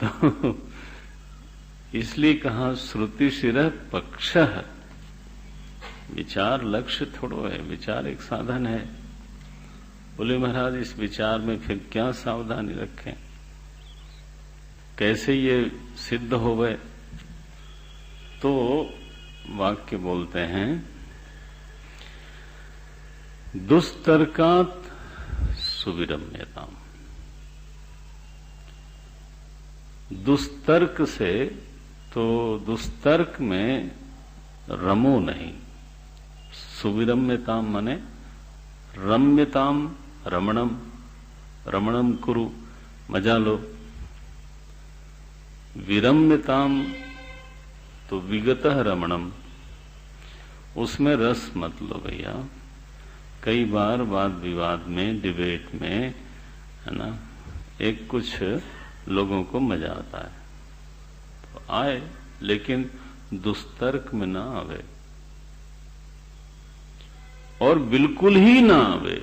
तो इसलिए कहा श्रुति शिरः पक्षः, विचार लक्ष्य थोड़ो है, विचार एक साधन है। बोले महाराज इस विचार में फिर क्या सावधानी रखें, कैसे ये सिद्ध होवे? तो वाक्य बोलते हैं, दुस्तर्कात् सुविरम्यताम्। दुस्तर्क से, तो दुस्तर्क में रमो नहीं। सुविरम्यताम माने रम्यताम, रमणम, रमणम कुरु, मजा लो। विरम्यताम तो विगतः रमणम, उसमें रस मत लो भैया। कई बार वाद विवाद में, डिबेट में, है ना, एक कुछ लोगों को मजा आता है तो आए, लेकिन दुस्तर्क में ना आवे और बिल्कुल ही ना आवे।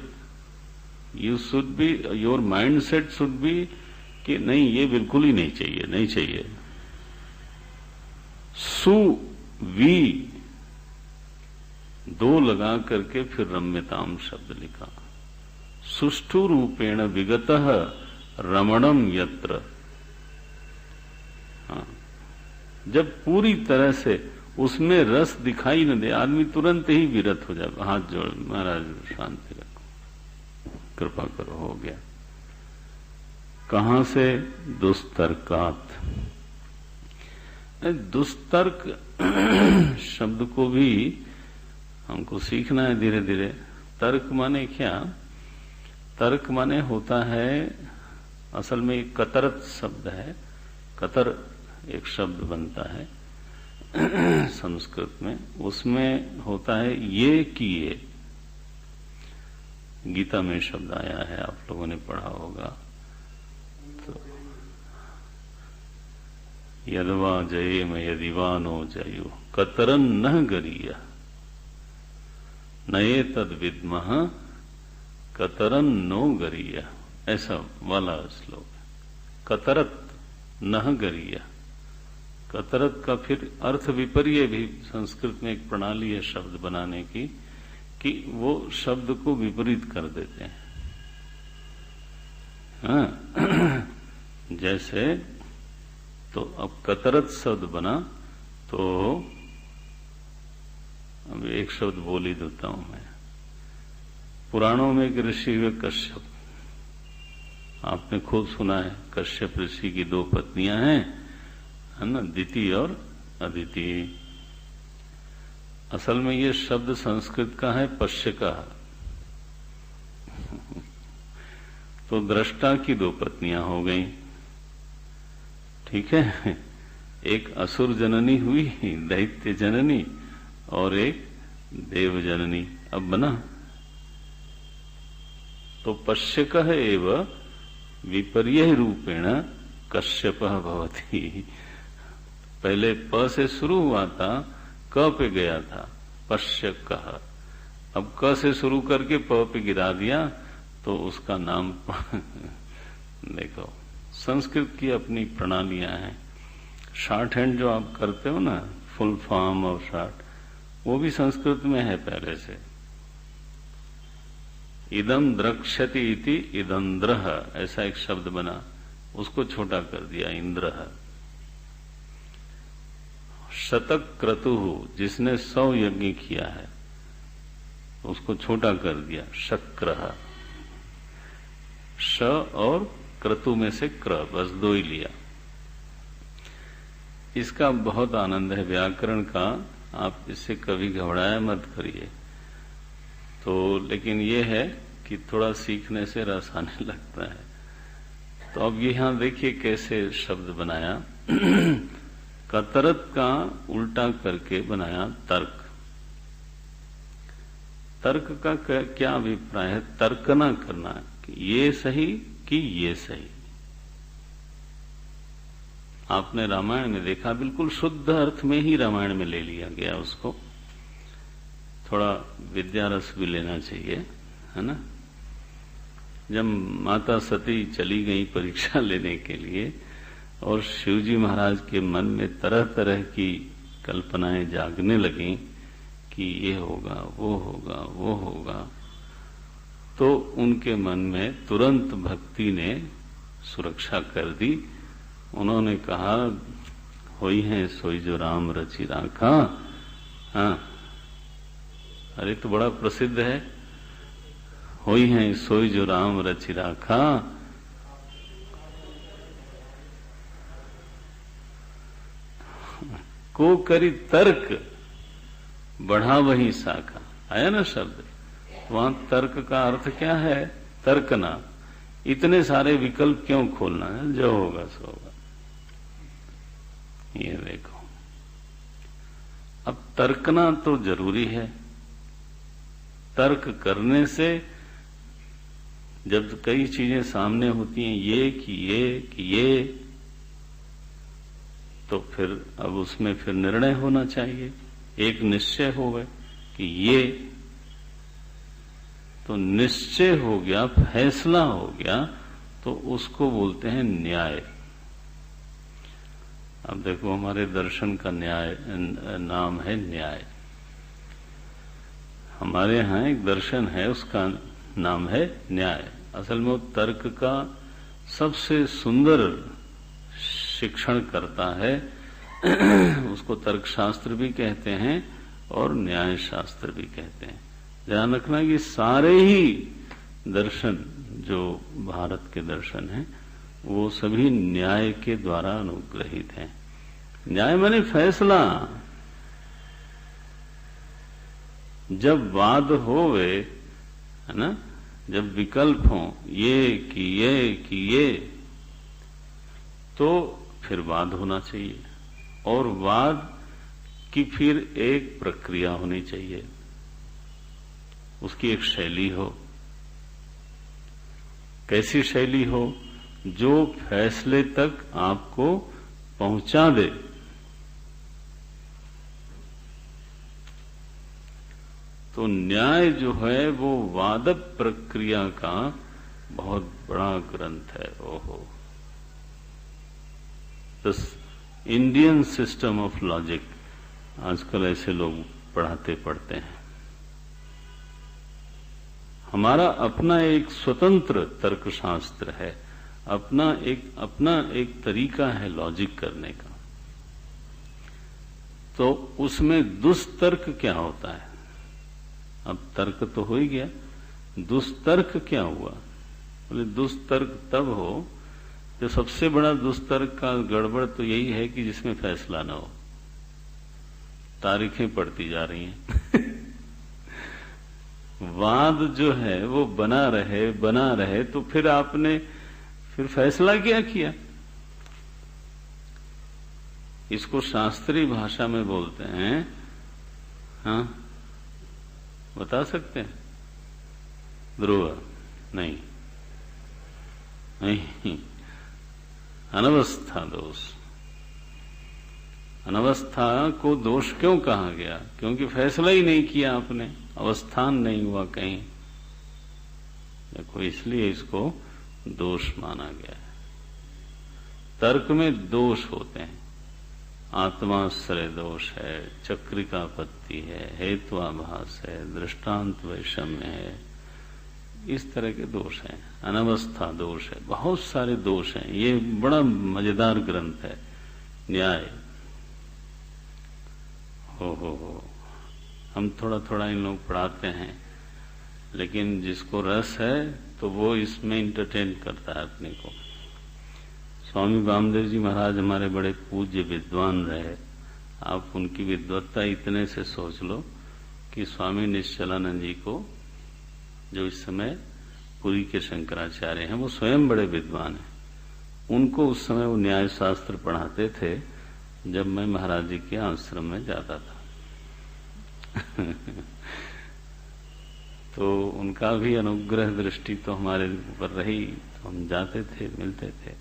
You should be, your mind set should be कि नहीं, ये बिल्कुल ही नहीं चाहिए, नहीं चाहिए। सु वी दो लगा करके फिर रम्यताम शब्द लिखा। सुष्ठु रूपेण विगतः रमणम यत्र। हाँ, जब पूरी तरह से उसमें रस दिखाई न दे, आदमी तुरंत ही विरत हो जाए। हाथ जोड़, महाराज शांति रखो, कृपा करो, हो गया। कहां से? दुस्तर्कात। दुस्तर्क शब्द को भी हमको सीखना है धीरे धीरे। तर्क माने क्या? तर्क माने होता है, असल में एक कतरत शब्द है। कतर एक शब्द बनता है संस्कृत में, उसमें होता है ये किए। गीता में शब्द आया है, आप लोगों ने पढ़ा होगा। तो यदवा जयेम यदिवा नो जयु कतरन न गरीय नये तद विद्मः कतरन नो गरीय, ऐसा वाला श्लोक। कतरत न गरीय, कतरत का फिर अर्थ विपर्य भी संस्कृत में एक प्रणाली है शब्द बनाने की, कि वो शब्द को विपरीत कर देते हैं। हाँ, जैसे तो अब कतरत शब्द बना, तो अब एक शब्द बोल ही देता हूं मैं। पुराणों में एक ऋषि हुए कश्यप, आपने खूब सुना है। कश्यप ऋषि की दो पत्नियां हैं, है ना, दिति और अदिति। असल में ये शब्द संस्कृत का है पश्य का। तो दृष्टा की दो पत्नियां हो गई, ठीक है। एक असुर जननी हुई, दैत्य जननी, और एक देव जननी। अब बना तो पश्यक एव विपर्य रूपेण कश्यप भवति। पहले प से शुरू हुआ था, क पे गया था, पश्यक। अब क से शुरू करके प पे गिरा दिया, तो उसका नाम देखो, संस्कृत की अपनी प्रणालियां हैं। शॉर्ट हैंड जो आप करते हो ना, फुल फॉर्म और शॉर्ट, वो भी संस्कृत में है पहले से। इदम द्रक्ष्यति इति इदंद्रः, ऐसा एक शब्द बना, उसको छोटा कर दिया इंद्र। शतक क्रतुः, जिसने 100 यज्ञ किया है, उसको छोटा कर दिया शक्रः। श और क्रतु में से क्र, बस दो ही लिया। इसका बहुत आनंद है व्याकरण का, आप इससे कभी घबराया मत करिए। तो लेकिन ये है कि थोड़ा सीखने से रस आने लगता है। तो अब यहां देखिए कैसे शब्द बनाया। कतरत का उल्टा करके बनाया तर्क। तर्क का क्या अभिप्राय है? तर्क ना करना कि ये सही कि ये सही। आपने रामायण में देखा, बिल्कुल शुद्ध अर्थ में ही रामायण में ले लिया गया उसको। थोड़ा विद्या रस भी लेना चाहिए, है ना। जब माता सती चली गई परीक्षा लेने के लिए, और शिवजी महाराज के मन में तरह तरह की कल्पनाएं जागने लगीं कि ये होगा, वो होगा, वो होगा। तो उनके मन में तुरंत भक्ति ने सुरक्षा कर दी। उन्होंने कहा, होई है सोई जो राम रचि राखा। हाँ, अरे तो बड़ा प्रसिद्ध है, होई है सोई जो राम रचि राखा। को करी तर्क बढ़ा वही शाखा। आया ना शब्द, वहां तर्क का अर्थ क्या है? तर्कना। इतने सारे विकल्प क्यों खोलना है? जो होगा सो होगा। ये देखो, अब तर्कना तो जरूरी है। तर्क करने से जब कई चीजें सामने होती हैं, ये कि ये, तो फिर अब उसमें फिर निर्णय होना चाहिए। एक निश्चय हो गए कि ये, तो निश्चय हो गया, फैसला हो गया, तो उसको बोलते हैं न्याय। अब देखो, हमारे दर्शन का न्याय नाम है न्याय। हमारे यहाँ एक दर्शन है, उसका नाम है न्याय। असल में वो तर्क का सबसे सुंदर शिक्षण करता है। उसको तर्क शास्त्र भी कहते हैं और न्याय शास्त्र भी कहते हैं। ध्यान रखना कि सारे ही दर्शन जो भारत के दर्शन हैं, वो सभी न्याय के द्वारा अनुग्रहित हैं। न्याय माने फैसला। जब वाद होवे, है ना, जब विकल्प हो, ये कि ये, तो फिर वाद होना चाहिए। और वाद की फिर एक प्रक्रिया होनी चाहिए, उसकी एक शैली हो। कैसी शैली हो? जो फैसले तक आपको पहुंचा दे। तो न्याय जो है वो वाद प्रक्रिया का बहुत बड़ा ग्रंथ है। ओहो, इंडियन सिस्टम ऑफ लॉजिक, आजकल ऐसे लोग पढ़ते हैं। हमारा अपना एक स्वतंत्र तर्कशास्त्र है, अपना एक तरीका है लॉजिक करने का। तो उसमें दुष्तर्क क्या होता है? अब तर्क तो हो ही गया, दुष्तर्क क्या हुआ? बोले दुष्तर्क तब हो, जो सबसे बड़ा दुष्तर्क का गड़बड़ तो यही है कि जिसमें फैसला न हो, तारीखें पड़ती जा रही हैं। वाद जो है वो बना रहे, तो फिर आपने फिर फैसला क्या किया? इसको शास्त्रीय भाषा में बोलते हैं, हाँ बता सकते हैं? ध्रुव? नहीं, अनवस्था दोष। अनवस्था को दोष क्यों कहा गया? क्योंकि फैसला ही नहीं किया आपने, अवस्थान नहीं हुआ कहीं। देखो, इसलिए इसको दोष माना गया है। तर्क में दोष होते हैं, आत्माश्रय दोष है, चक्रिकापत्ति है, हेत्वाभास है, दृष्टांत वैषम्य है, इस तरह के दोष हैं। अनवस्था दोष है, बहुत सारे दोष हैं। ये बड़ा मजेदार ग्रंथ है न्याय। हो हम थोड़ा थोड़ा इन लोग पढ़ाते हैं, लेकिन जिसको रस है तो वो इसमें इंटरटेन करता है अपने को। स्वामी वामदेव जी महाराज हमारे बड़े पूज्य विद्वान रहे। आप उनकी विद्वत्ता इतने से सोच लो कि स्वामी निश्चलानंद जी को, जो इस समय पुरी के शंकराचार्य हैं, वो स्वयं बड़े विद्वान हैं। उनको उस समय वो न्याय शास्त्र पढ़ाते थे जब मैं महाराज जी के आश्रम में जाता था। तो उनका भी अनुग्रह दृष्टि तो हमारे ऊपर रही, तो हम जाते थे, मिलते थे।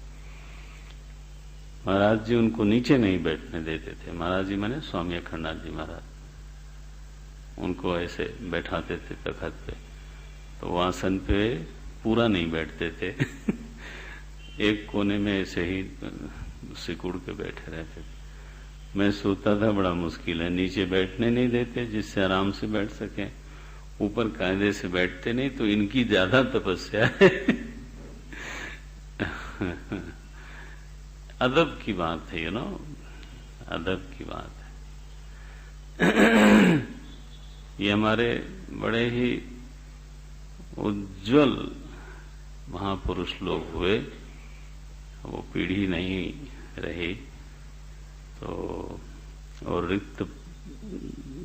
महाराज जी उनको नीचे नहीं बैठने देते थे। महाराज जी माने स्वामी अखंडनाथ जी महाराज, उनको ऐसे बैठाते थे तखत पे, तो वो आसन पे पूरा नहीं बैठते थे। एक कोने में ऐसे ही सिकुड़ के बैठे रहते थे। मैं सोता था, बड़ा मुश्किल है, नीचे बैठने नहीं देते जिससे आराम से बैठ सके, ऊपर कायदे से बैठते नहीं, तो इनकी ज्यादा तपस्या है। अदब की बात है, अदब की बात है। ये हमारे बड़े ही उज्जवल महापुरुष लोग हुए, वो पीढ़ी नहीं रही, तो और रिक्त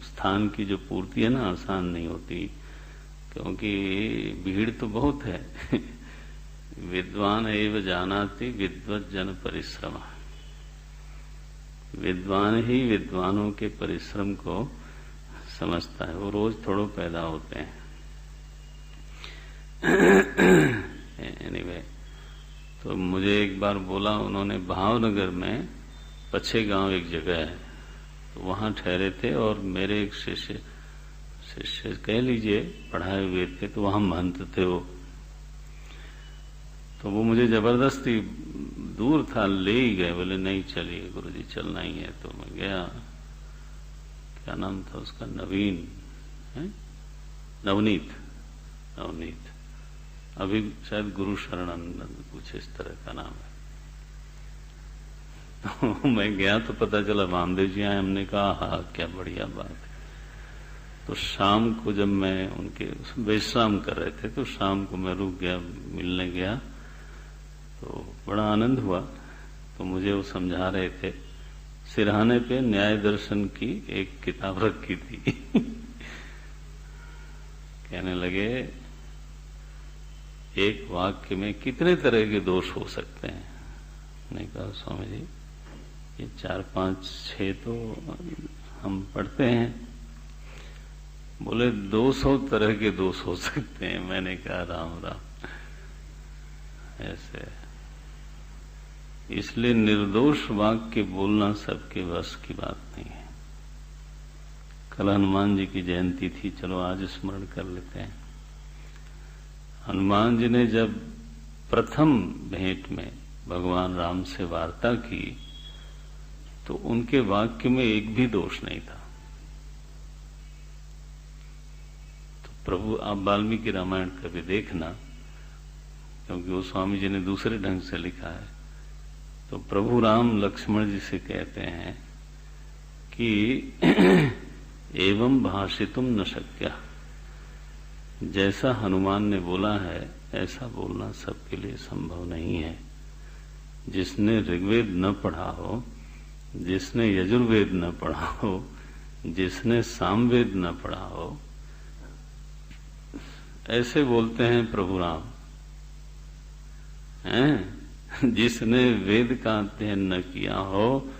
स्थान की जो पूर्ति है ना, आसान नहीं होती, क्योंकि भीड़ तो बहुत है। विद्वान एव जानाति विद्वत जन परिश्रम, विद्वान ही विद्वानों के परिश्रम को समझता है, वो रोज थोड़ो पैदा होते हैं। एनीवे, तो मुझे एक बार बोला उन्होंने, भावनगर में पछे गांव एक जगह है, तो वहां ठहरे थे और मेरे एक शिष्य कह लीजिए पढ़ाए हुए थे, तो वहां महंत थे वो। तो वो मुझे जबरदस्ती, दूर था, ले ही गए, बोले नहीं चलिए गुरुजी चलना ही है। तो मैं गया। क्या नाम था उसका? नवीन है, नवनीत, अभी शायद गुरु शरणानंद कुछ इस तरह का नाम है। तो मैं गया तो पता चला वामदेव जी आए। हमने कहा हाँ क्या बढ़िया बात है। तो शाम को जब मैं उनके विश्राम कर रहे थे, तो शाम को मैं रुक गया, मिलने गया, तो बड़ा आनंद हुआ। तो मुझे वो समझा रहे थे, सिरहाने पे न्याय दर्शन की एक किताब रखी थी। कहने लगे एक वाक्य में कितने तरह के दोष हो सकते हैं। मैंने कहा स्वामी जी ये 4, 5, 6 तो हम पढ़ते हैं। बोले 200 तरह के दोष हो सकते हैं। मैंने कहा राम राम, ऐसे। इसलिए निर्दोष वाक्य बोलना सबके बस की बात नहीं है। कल हनुमान जी की जयंती थी, चलो आज स्मरण कर लेते हैं। हनुमान जी ने जब प्रथम भेंट में भगवान राम से वार्ता की, तो उनके वाक्य में एक भी दोष नहीं था। तो प्रभु, आप वाल्मीकि रामायण कभी देखना, क्योंकि वो स्वामी जी ने दूसरे ढंग से लिखा है। तो प्रभु राम लक्ष्मण जी से कहते हैं कि एवं भाषितुम न शक्य, जैसा हनुमान ने बोला है ऐसा बोलना सबके लिए संभव नहीं है। जिसने ऋग्वेद न पढ़ा हो, जिसने यजुर्वेद न पढ़ा हो, जिसने सामवेद न पढ़ा हो, ऐसे बोलते हैं प्रभु राम हैं। जिसने वेद का अध्ययन न किया हो,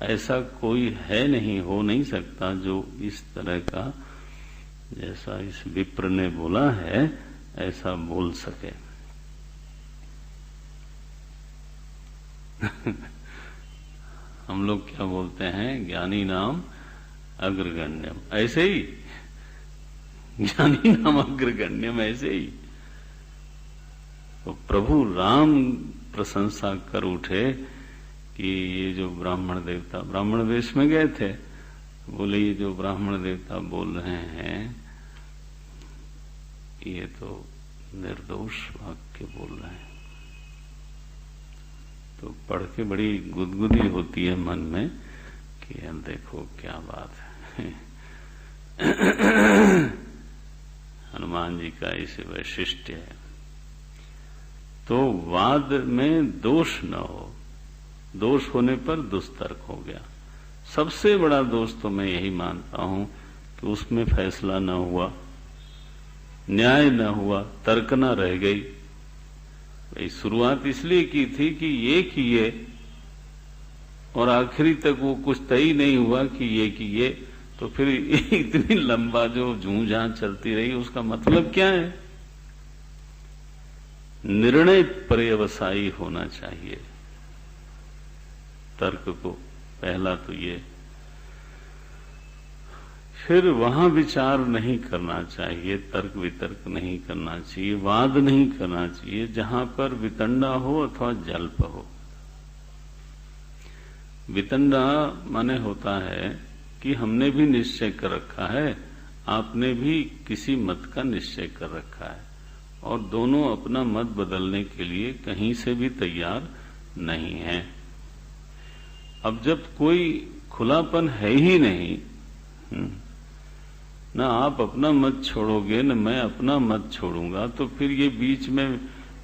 ऐसा कोई है नहीं, हो नहीं सकता जो इस तरह का, जैसा इस विप्र ने बोला है, ऐसा बोल सके। हम लोग क्या बोलते हैं, ज्ञानी नाम अग्रगण्यम, ऐसे ही ज्ञानी नाम अग्रगण्यम, ऐसे ही। तो प्रभु राम प्रशंसा कर उठे कि ये जो ब्राह्मण देवता, ब्राह्मण वेश में गए थे, बोले ये जो ब्राह्मण देवता बोल रहे हैं ये तो निर्दोष वाक्य बोल रहे हैं। तो पढ़ के बड़ी गुदगुदी होती है मन में कि देखो क्या बात है। हनुमान जी का इसे वैशिष्ट्य है। तो वाद में दोष न हो, दोष होने पर दुष्तर्क हो गया। सबसे बड़ा दोष तो मैं यही मानता हूं कि उसमें फैसला न हुआ, न्याय न हुआ, तर्क न रह गई। भाई शुरुआत इसलिए की थी कि ये किए और आखिरी तक वो कुछ तय नहीं हुआ कि ये किए, तो फिर इतनी लंबा जो जूझां चलती रही उसका मतलब क्या है? निर्णय पर्यवसायी होना चाहिए तर्क को। पहला तो ये फिर वहां विचार नहीं करना चाहिए, तर्क वितर्क नहीं करना चाहिए, वाद नहीं करना चाहिए, जहां पर वितंडा हो अथवा जल्प हो। वितंडा माने होता है कि हमने भी निश्चय कर रखा है, आपने भी किसी मत का निश्चय कर रखा है, और दोनों अपना मत बदलने के लिए कहीं से भी तैयार नहीं है। अब जब कोई खुलापन है ही नहीं, ना आप अपना मत छोड़ोगे न मैं अपना मत छोड़ूंगा, तो फिर ये बीच में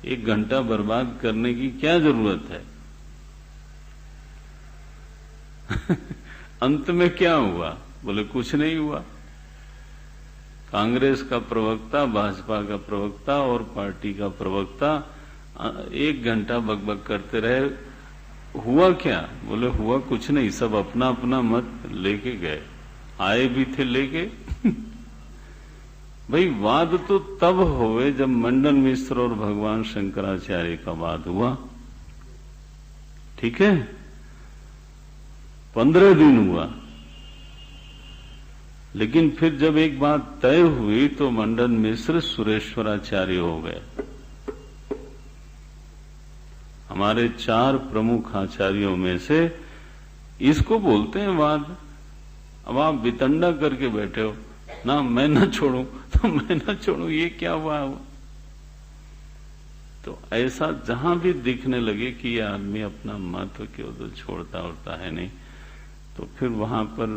1 घंटा बर्बाद करने की क्या जरूरत है? अंत में क्या हुआ? बोले कुछ नहीं हुआ। कांग्रेस का प्रवक्ता, भाजपा का प्रवक्ता और पार्टी का प्रवक्ता 1 घंटा बकबक करते रहे। हुआ क्या? बोले हुआ कुछ नहीं, सब अपना अपना मत लेके गए, आए भी थे लेके। भाई वाद तो तब होवे जब मंडन मिश्र और भगवान शंकराचार्य का वाद हुआ, ठीक है? 15 दिन हुआ, लेकिन फिर जब एक बात तय हुई तो मंडन मिश्र सुरेश्वराचार्य हो गए। हमारे 4 प्रमुख आचार्यों में से इसको बोलते हैं वाद। अब आप वितंडा करके बैठे हो, ना मैं ना छोड़ूं तो मैं ना छोड़ूं, ये क्या हुआ? तो ऐसा जहां भी दिखने लगे कि ये आदमी अपना मत केवल छोड़ता होता है नहीं, तो फिर वहां पर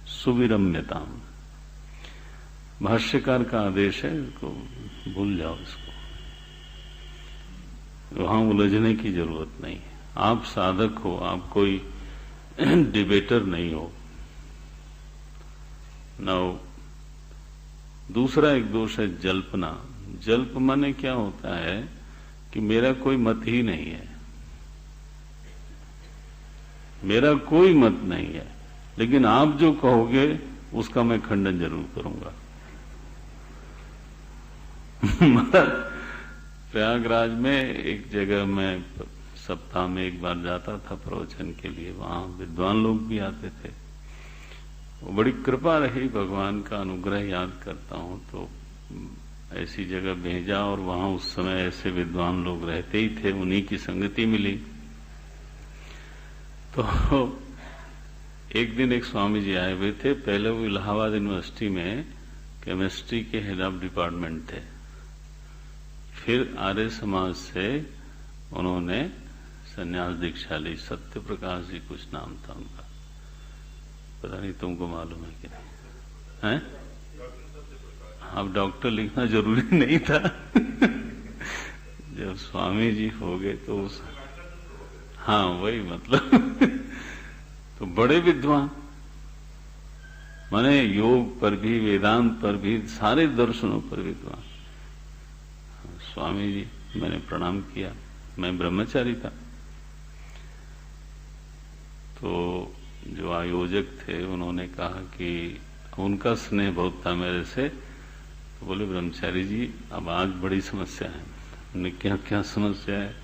सुविरम्यता, भाष्यकार का आदेश है, इसको भूल जाओ, इसको वहां उलझने की जरूरत नहीं है। आप साधक हो, आप कोई डिबेटर नहीं हो। नौ दूसरा एक दोष है जल्पना। जल्प माने क्या होता है कि मेरा कोई मत ही नहीं है, मेरा कोई मत नहीं है, लेकिन आप जो कहोगे उसका मैं खंडन जरूर करूंगा। प्रयागराज में एक जगह मैं सप्ताह में 1 बार जाता था प्रवचन के लिए, वहां विद्वान लोग भी आते थे। वो बड़ी कृपा रही, भगवान का अनुग्रह याद करता हूं, तो ऐसी जगह भेजा और वहां उस समय ऐसे विद्वान लोग रहते ही थे, उन्हीं की संगति मिली। तो एक दिन एक स्वामी जी आए हुए थे। पहले वो इलाहाबाद यूनिवर्सिटी में केमिस्ट्री के हेड ऑफ डिपार्टमेंट थे, फिर आर्य समाज से उन्होंने संन्यास दीक्षा ली। सत्य प्रकाश जी कुछ नाम था उनका, पता नहीं तुमको मालूम है कि नहीं? हैं? अब डॉक्टर लिखना जरूरी नहीं था। जब स्वामी जी हो गए तो हाँ वही मतलब तो बड़े विद्वान, माने योग पर भी, वेदांत पर भी, सारे दर्शनों पर विद्वान। स्वामी जी मैंने प्रणाम किया, मैं ब्रह्मचारी था। तो जो आयोजक थे उन्होंने कहा कि उनका स्नेह बहुत था मेरे से, तो बोले ब्रह्मचारी जी अब आज बड़ी समस्या है। हमने क्या क्या समस्या है?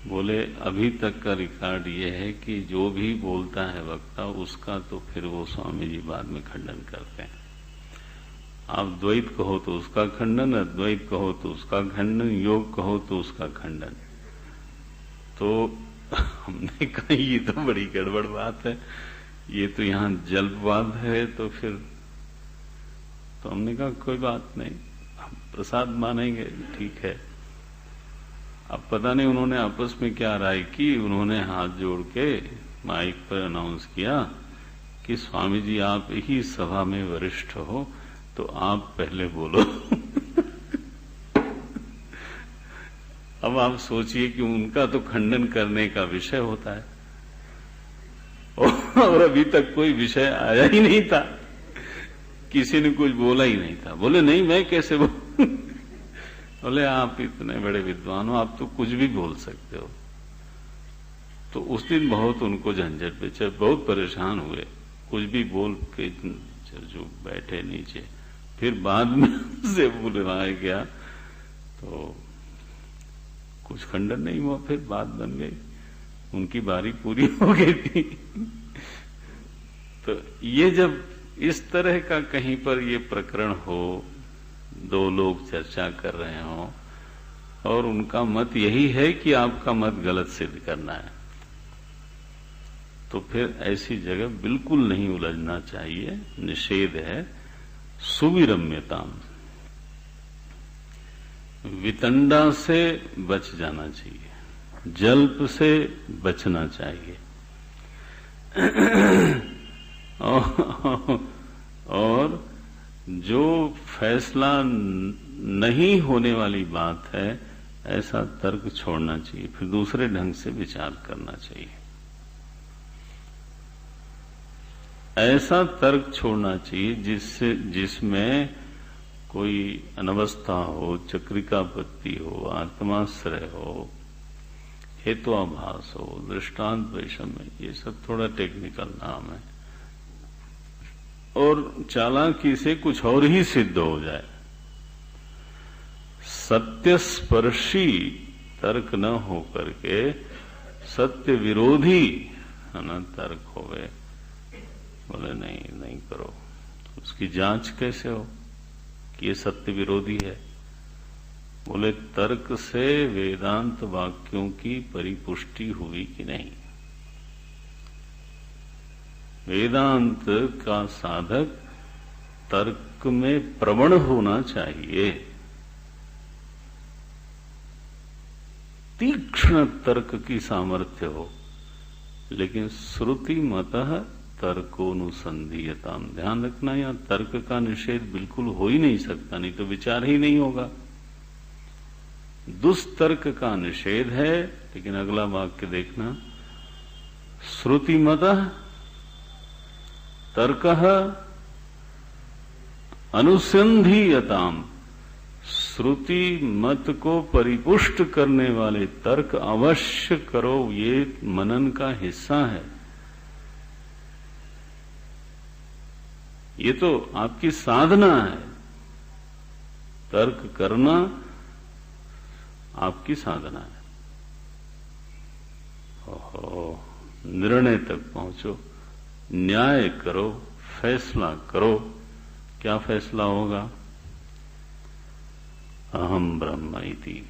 बोले अभी तक का रिकॉर्ड ये है कि जो भी बोलता है वक्ता उसका तो फिर वो स्वामी जी बाद में खंडन करते हैं। आप द्वैत कहो तो उसका खंडन, अद्वैत कहो तो उसका खंडन, योग कहो तो उसका खंडन। तो हमने कहा ये तो बड़ी गड़बड़ बात है, ये तो यहाँ जल्पवाद है। तो फिर तो हमने कहा कोई बात नहीं, हम प्रसाद मानेंगे, ठीक है। अब पता नहीं उन्होंने आपस में क्या राय की, उन्होंने हाथ जोड़ के माइक पर अनाउंस किया कि स्वामी जी आप ही सभा में वरिष्ठ हो, तो आप पहले बोलो। अब आप सोचिए कि उनका तो खंडन करने का विषय होता है और अभी तक कोई विषय आया ही नहीं था, किसी ने कुछ बोला ही नहीं था। बोले नहीं मैं कैसे बोले आप इतने बड़े विद्वान हो, आप तो कुछ भी बोल सकते हो। तो उस दिन बहुत उनको झंझट बेचे, बहुत परेशान हुए, कुछ भी बोल के जो बैठे नीचे। फिर बाद में से बुलवाया गया तो कुछ खंडन नहीं हुआ, फिर बात बन गई, उनकी बारी पूरी हो गई थी। तो ये जब इस तरह का कहीं पर ये प्रकरण हो, दो लोग चर्चा कर रहे हों और उनका मत यही है कि आपका मत गलत सिद्ध करना है, तो फिर ऐसी जगह बिल्कुल नहीं उलझना चाहिए। निषेध है सुविरम्यता, वितंडा से बच जाना चाहिए, जल्प से बचना चाहिए और जो फैसला नहीं होने वाली बात है ऐसा तर्क छोड़ना चाहिए, फिर दूसरे ढंग से विचार करना चाहिए। ऐसा तर्क छोड़ना चाहिए जिसमें कोई अनवस्था हो, चक्रिकापत्ति हो, आत्माश्रय हो, हेतुआभास हो, दृष्टांत वैषम्य, ये सब थोड़ा टेक्निकल नाम है, और चालाकी से कुछ और ही सिद्ध हो जाए। सत्यस्पर्शी तर्क न हो करके सत्य विरोधी है ना तर्क हो गए, बोले नहीं करो। उसकी जांच कैसे हो कि ये सत्य विरोधी है? बोले तर्क से वेदांत वाक्यों की परिपुष्टि हुई कि नहीं। वेदांत का साधक तर्क में प्रवण होना चाहिए, तीक्ष्ण तर्क की सामर्थ्य हो, लेकिन श्रुति मतः तर्कोनुसंधीयता, ध्यान रखना, यहां तर्क का निषेध बिल्कुल हो ही नहीं सकता, नहीं तो विचार ही नहीं होगा। दुष्तर्क का निषेध है, लेकिन अगला वाक्य देखना, श्रुति मतः तर्कः अनुसंधीयताम, श्रुति मत को परिपुष्ट करने वाले तर्क अवश्य करो, ये मनन का हिस्सा है। ये तो आपकी साधना है, तर्क करना आपकी साधना है। ओहो, निर्णय तक पहुंचो, न्याय करो, फैसला करो। क्या फैसला होगा? अहम ब्रह्म इति,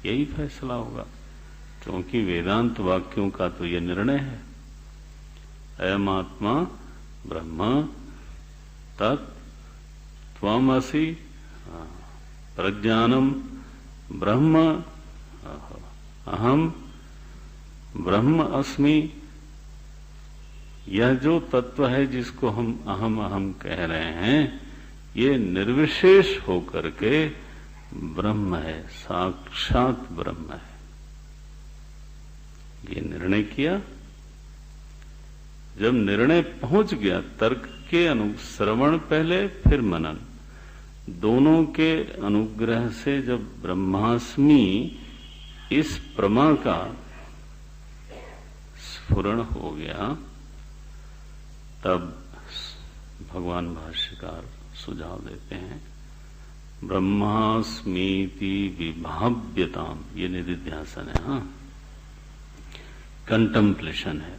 यही फैसला होगा, क्योंकि वेदांत वाक्यों का तो यह निर्णय है। अयम आत्मा ब्रह्म तत् त्वमसि प्रज्ञानम ब्रह्म अहम ब्रह्म अस्मि। यह जो तत्व है जिसको हम अहम कह रहे हैं, ये निर्विशेष होकर के ब्रह्म है, साक्षात ब्रह्म है। ये निर्णय किया, जब निर्णय पहुंच गया, तर्क के अनुश्रवण पहले फिर मनन, दोनों के अनुग्रह से जब ब्रह्मास्मि इस प्रमा का स्फुरण हो गया, तब भगवान भाष्यकार सुझाव देते हैं, ब्रह्मास्मीति विभाव्यताम, ये निधिध्यासन है, हाँ, कंटेम्पलेशन है।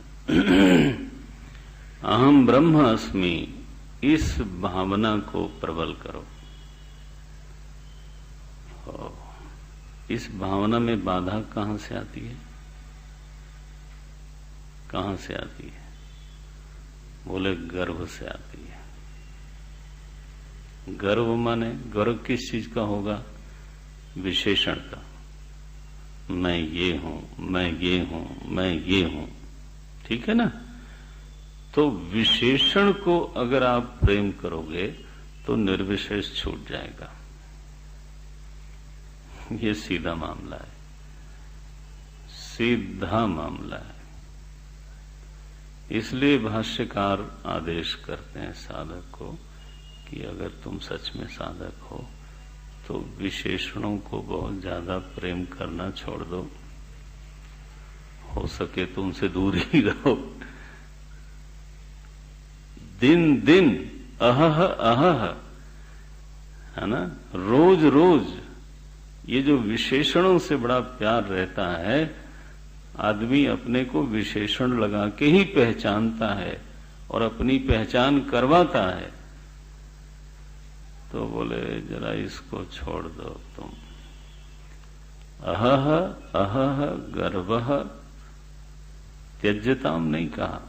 अहम ब्रह्म अस्मि, इस भावना को प्रबल करो। इस भावना में बाधा कहां से आती है? कहां से आती है? बोले गर्व से आती है। गर्व माने, गर्व किस चीज का होगा? विशेषण का। मैं ये हूं, मैं ये हूं, मैं ये हूं, ठीक है ना? तो विशेषण को अगर आप प्रेम करोगे तो निर्विशेष छूट जाएगा। ये सीधा मामला है, सीधा मामला है। इसलिए भाष्यकार आदेश करते हैं साधक को कि अगर तुम सच में साधक हो तो विशेषणों को बहुत ज्यादा प्रेम करना छोड़ दो, हो सके तो उनसे दूर ही रहो। दिन दिन अहह अहह, है ना, रोज रोज ये जो विशेषणों से बड़ा प्यार रहता है, आदमी अपने को विशेषण लगा के ही पहचानता है और अपनी पहचान करवाता है, तो बोले जरा इसको छोड़ दो तुम। अहह अहह गर्वः त्यज्यताम नहीं कहा,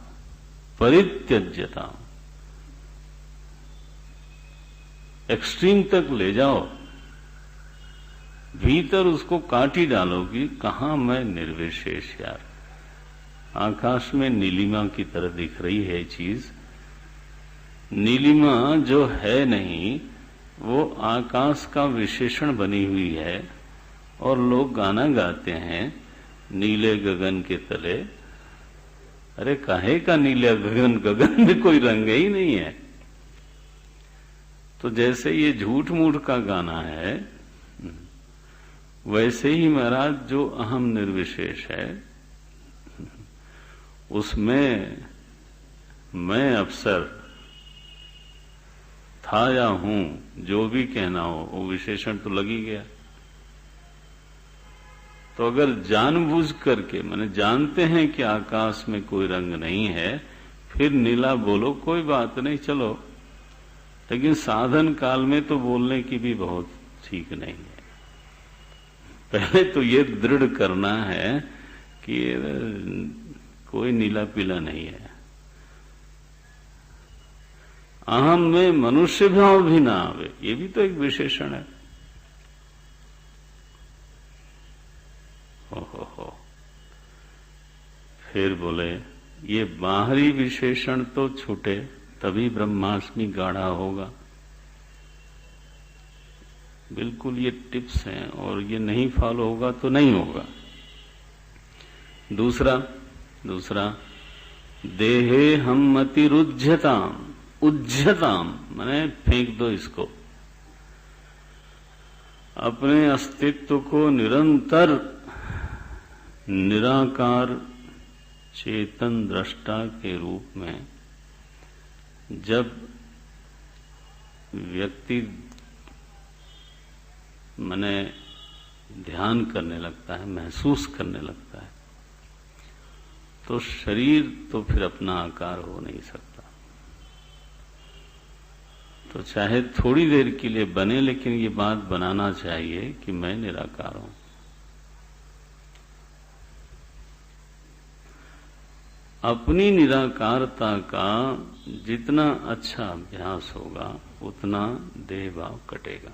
परित्यज्यताम। एक्सट्रीम तक ले जाओ, भीतर उसको काटी डालोगी। कहां मैं निर्विशेष यार, आकाश में नीलिमा की तरह दिख रही है चीज। नीलिमा जो है नहीं, वो आकाश का विशेषण बनी हुई है। और लोग गाना गाते हैं नीले गगन के तले। अरे काहे का नीले गगन, गगन में कोई रंग ही नहीं है। तो जैसे ये झूठ मूठ का गाना है, वैसे ही महाराज जो अहम निर्विशेष है, उसमें मैं अवसर था या हूं, जो भी कहना हो, वो विशेषण तो लग ही गया। तो अगर जानबूझ करके, माने जानते हैं कि आकाश में कोई रंग नहीं है, फिर नीला बोलो, कोई बात नहीं, चलो। लेकिन साधन काल में तो बोलने की भी बहुत ठीक नहीं है। पहले तो ये दृढ़ करना है कि कोई नीला पीला नहीं है। अहम में मनुष्य भाव भी ना आवे, ये भी तो एक विशेषण है। हो। फिर बोले ये बाहरी विशेषण तो छूटे, तभी ब्रह्मास्मि गाढ़ा होगा। बिल्कुल ये टिप्स हैं, और ये नहीं फॉलो होगा तो नहीं होगा। दूसरा देहे हम्मतिरुज्झताम, उज्झताम माने फेंक दो इसको। अपने अस्तित्व को निरंतर निराकार चेतन दृष्टा के रूप में जब व्यक्ति माने ध्यान करने लगता है, महसूस करने लगता है, तो शरीर तो फिर अपना आकार हो नहीं सकता। तो चाहे थोड़ी देर के लिए बने, लेकिन ये बात बनाना चाहिए कि मैं निराकार हूं। अपनी निराकारता का जितना अच्छा अभ्यास होगा, उतना देह भाव कटेगा,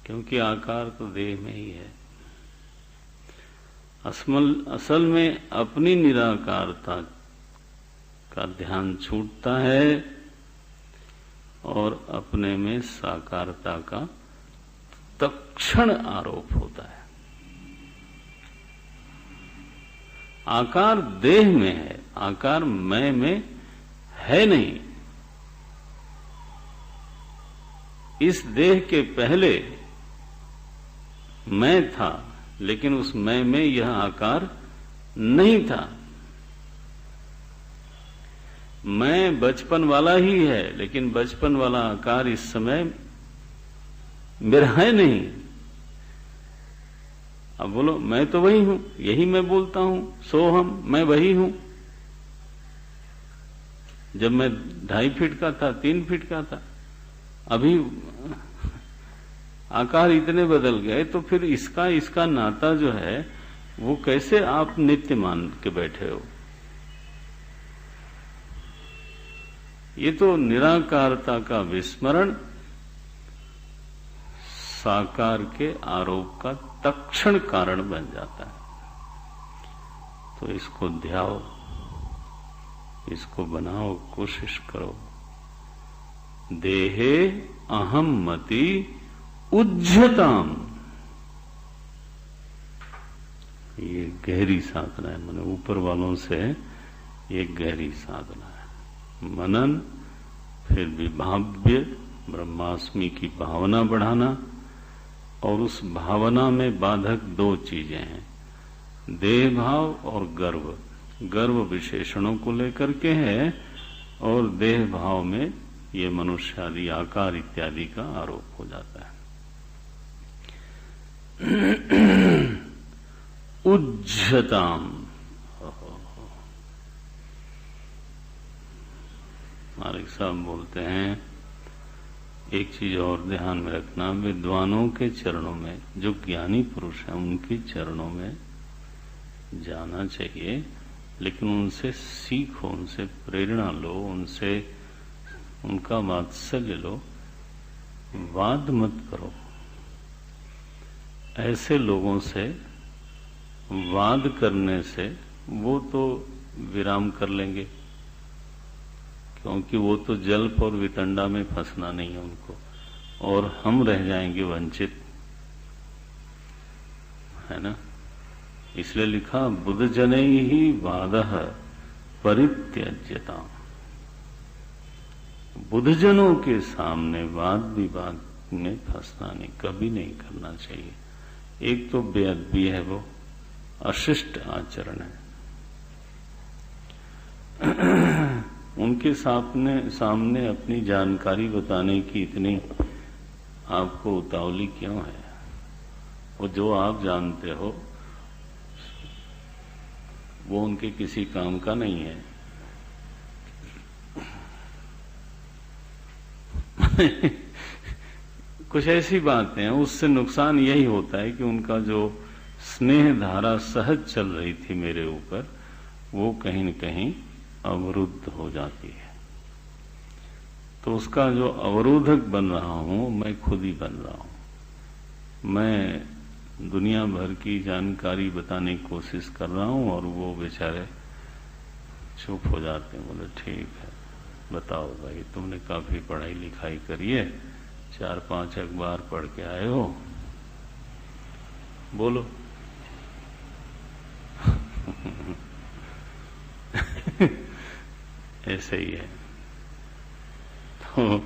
क्योंकि आकार तो देह में ही है। असल में अपनी निराकारता का ध्यान छूटता है और अपने में साकारता का तत्क्षण आरोप होता है। आकार देह में है, आकार मैं में है नहीं। इस देह के पहले मैं था, लेकिन उस मैं में यह आकार नहीं था। मैं बचपन वाला ही है, लेकिन बचपन वाला आकार इस समय मेरा है नहीं। अब बोलो मैं तो वही हूं, यही मैं बोलता हूं, सोहम, मैं वही हूं। जब मैं 2.5 फीट का था, 3 फीट का था, अभी आकार इतने बदल गए, तो फिर इसका नाता जो है वो कैसे आप नित्य मान के बैठे हो? ये तो निराकारता का विस्मरण साकार के आरोप का तत्क्षण कारण बन जाता है। तो इसको ध्याओ, इसको बनाओ, कोशिश करो। देहे अहम मति उज्झताम, ये गहरी साधना है। माने ऊपर वालों से ये गहरी साधना है। मनन, फिर विभाव्य ब्रह्मास्मि की भावना बढ़ाना, और उस भावना में बाधक 2 चीजें हैं, देह भाव और गर्व। गर्व विशेषणों को लेकर के है, और देह भाव में ये मनुष्य आदि आकार इत्यादि का आरोप हो जाता है। उज्झताम, साहब बोलते हैं, एक चीज और ध्यान में रखना, विद्वानों के चरणों में, जो ज्ञानी पुरुष हैं उनके चरणों में जाना चाहिए, लेकिन उनसे सीखो, उनसे प्रेरणा लो, उनसे उनका वात्सल्य लो, वाद मत करो। ऐसे लोगों से वाद करने से वो तो विराम कर लेंगे, क्योंकि वो तो जल्प और वितंडा में फंसना नहीं है उनको, और हम रह जाएंगे वंचित, है ना। इसलिए लिखा, बुद्ध जने ही वादः परित्यज्यताम्। बुद्धजनों के सामने वाद विवाद में फंसना नहीं, कभी नहीं करना चाहिए। एक तो बेअदबी है, वो अशिष्ट आचरण है। उनके सामने अपनी जानकारी बताने की इतनी आपको उतावली क्यों है? वो जो आप जानते हो वो उनके किसी काम का नहीं है। कुछ ऐसी बातें हैं, उससे नुकसान यही होता है कि उनका जो स्नेह धारा सहज चल रही थी मेरे ऊपर, वो कहीं न कहीं अवरुद्ध हो जाती है। तो उसका जो अवरोधक बन रहा हूं, मैं खुद ही बन रहा हूं। मैं दुनिया भर की जानकारी बताने की कोशिश कर रहा हूं और वो बेचारे चुप हो जाते हैं। बोले ठीक है, बताओ भाई, तुमने काफी पढ़ाई लिखाई करी है, 4-5 अखबार पढ़ के आए हो, बोलो। ऐसे ही है। तो